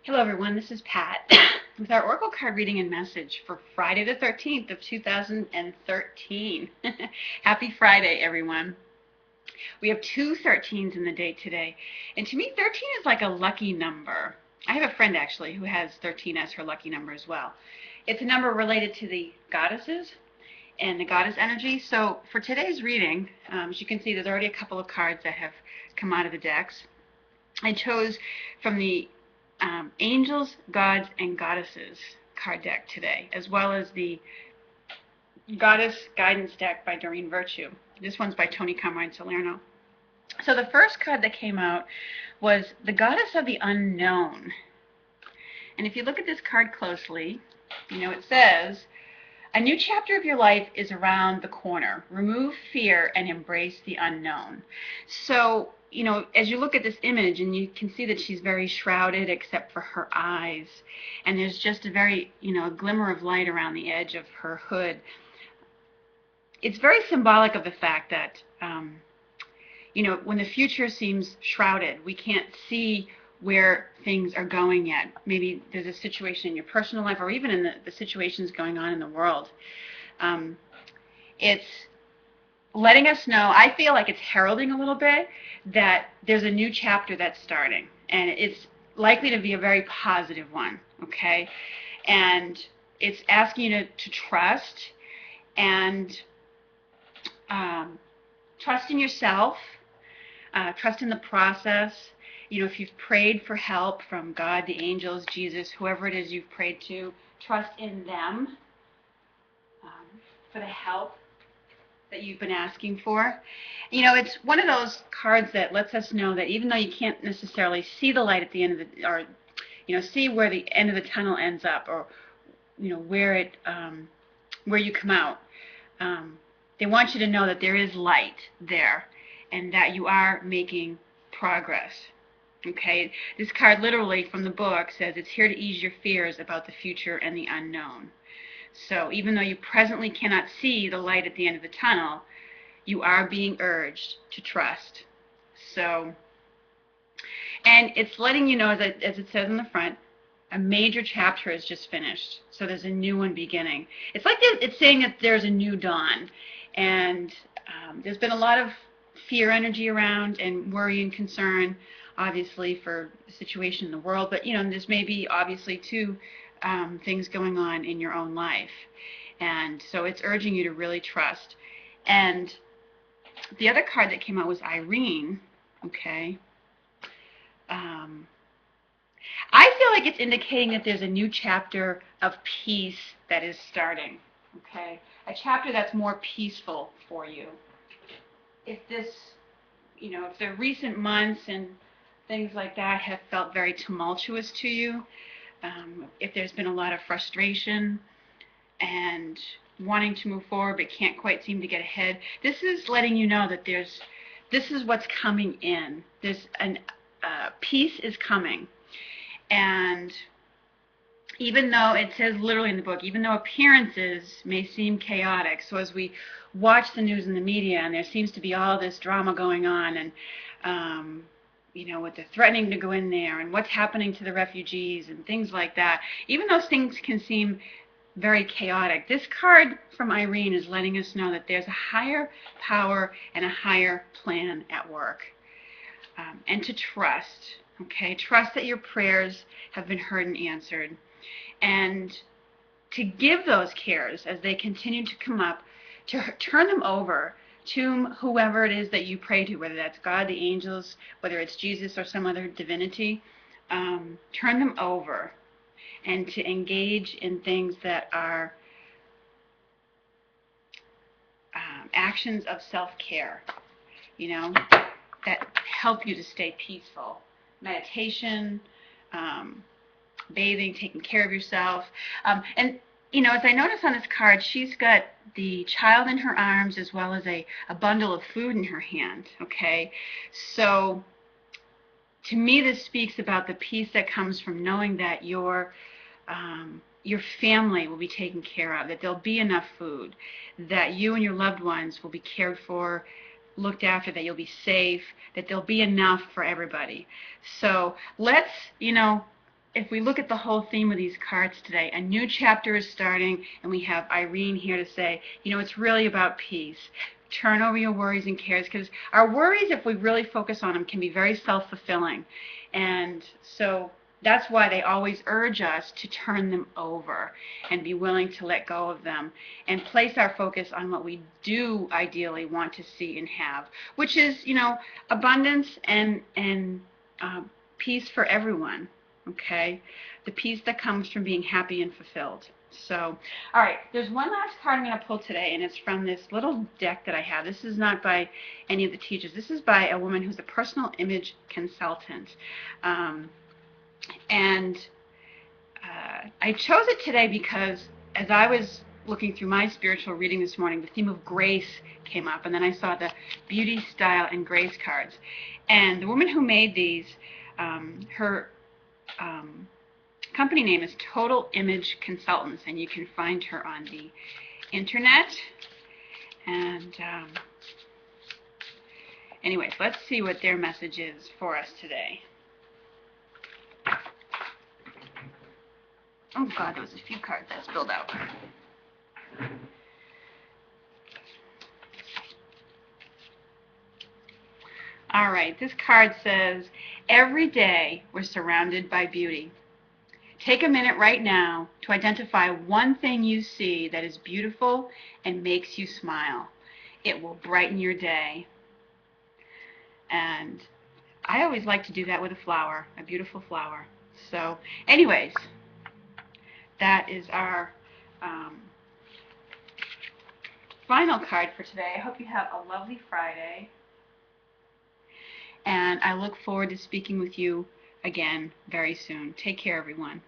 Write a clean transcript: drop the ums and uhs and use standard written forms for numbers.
Hello everyone, this is Pat with our Oracle card reading and message for Friday the 13th of 2013. Happy Friday everyone. We have two 13s in the day today, and to me 13 is like a lucky number. I have a friend actually who has 13 as her lucky number as well. It's a number related to the goddesses and the goddess energy. So for today's reading, as you can see, there's already a couple of cards that have come out of the decks. I chose from the Angels, Gods, and Goddesses card deck today, as well as the Goddess Guidance deck by Doreen Virtue. This one's by Tony Conroy and Salerno. So the first card that came out was the Goddess of the Unknown. And if you look at this card closely, it says, a new chapter of your life is around the corner. Remove fear and embrace the unknown. So, as you look at this image, and you can see that she's very shrouded except for her eyes, and there's just a very, a glimmer of light around the edge of her hood. It's very symbolic of the fact that, when the future seems shrouded, we can't see where things are going yet. Maybe there's a situation in your personal life, or even in the situations going on in the world. It's letting us know, I feel like it's heralding a little bit, that there's a new chapter that's starting, and it's likely to be a very positive one, okay? And it's asking you to trust, and trust in yourself, trust in the process. If you've prayed for help from God, the angels, Jesus, whoever it is you've prayed to, trust in them for the help that you've been asking for. It's one of those cards that lets us know that even though you can't necessarily see the light at the end of the, or see where the end of the tunnel ends up, or where you come out, they want you to know that there is light there, and that you are making progress. Okay, this card literally from the book says it's here to ease your fears about the future and the unknown. So even though you presently cannot see the light at the end of the tunnel, you are being urged to trust. So, and it's letting you know, as it says in the front, a major chapter is just finished. So there's a new one beginning. It's like it's saying that there's a new dawn. And there's been a lot of fear energy around, and worry and concern, obviously, for the situation in the world. But, there's maybe, obviously, too, things going on in your own life. And so it's urging you to really trust. And the other card that came out was Eireen, okay? I feel like it's indicating that there's a new chapter of peace that is starting, okay? A chapter that's more peaceful for you. If the recent months and things like that have felt very tumultuous to you, if there's been a lot of frustration and wanting to move forward but can't quite seem to get ahead, this is letting you know that this is what's coming in. Peace is coming. And even though it says literally in the book, even though appearances may seem chaotic, so as we watch the news and the media, and there seems to be all this drama going on, and with the threatening to go in there, and what's happening to the refugees, and things like that, even those things can seem very chaotic, this card from Eireen is letting us know that there's a higher power and a higher plan at work. And to trust, okay? Trust that your prayers have been heard and answered. And to give those cares as they continue to come up, to turn them over to whoever it is that you pray to, whether that's God, the angels, whether it's Jesus or some other divinity. Turn them over, and to engage in things that are actions of self-care, that help you to stay peaceful. Meditation, bathing, taking care of yourself. And, as I notice on this card, she's got the child in her arms as well as a bundle of food in her hand, okay? So, to me, this speaks about the peace that comes from knowing that your family will be taken care of, that there'll be enough food, that you and your loved ones will be cared for, looked after, that you'll be safe, that there'll be enough for everybody. So let's, if we look at the whole theme of these cards today, a new chapter is starting, and we have Eireen here to say, it's really about peace. Turn over your worries and cares, because our worries, if we really focus on them, can be very self-fulfilling. And so that's why they always urge us to turn them over and be willing to let go of them and place our focus on what we do ideally want to see and have, which is, abundance and peace for everyone. Okay, the peace that comes from being happy and fulfilled. So, all right, there's one last card I'm going to pull today, and it's from this little deck that I have. This is not by any of the teachers. This is by a woman who's a personal image consultant. I chose it today because as I was looking through my spiritual reading this morning, the theme of grace came up, and then I saw the beauty, style, and grace cards. And the woman who made these, her company name is Total Image Consultants, and you can find her on the internet. And anyways, let's see what their message is for us today. Oh God, there was a few cards that spilled out. All right, this card says, every day we're surrounded by beauty. Take a minute right now to identify one thing you see that is beautiful and makes you smile. It will brighten your day. And I always like to do that with a flower, a beautiful flower. So anyways, that is our final card for today. I hope you have a lovely Friday. And I look forward to speaking with you again very soon. Take care, everyone.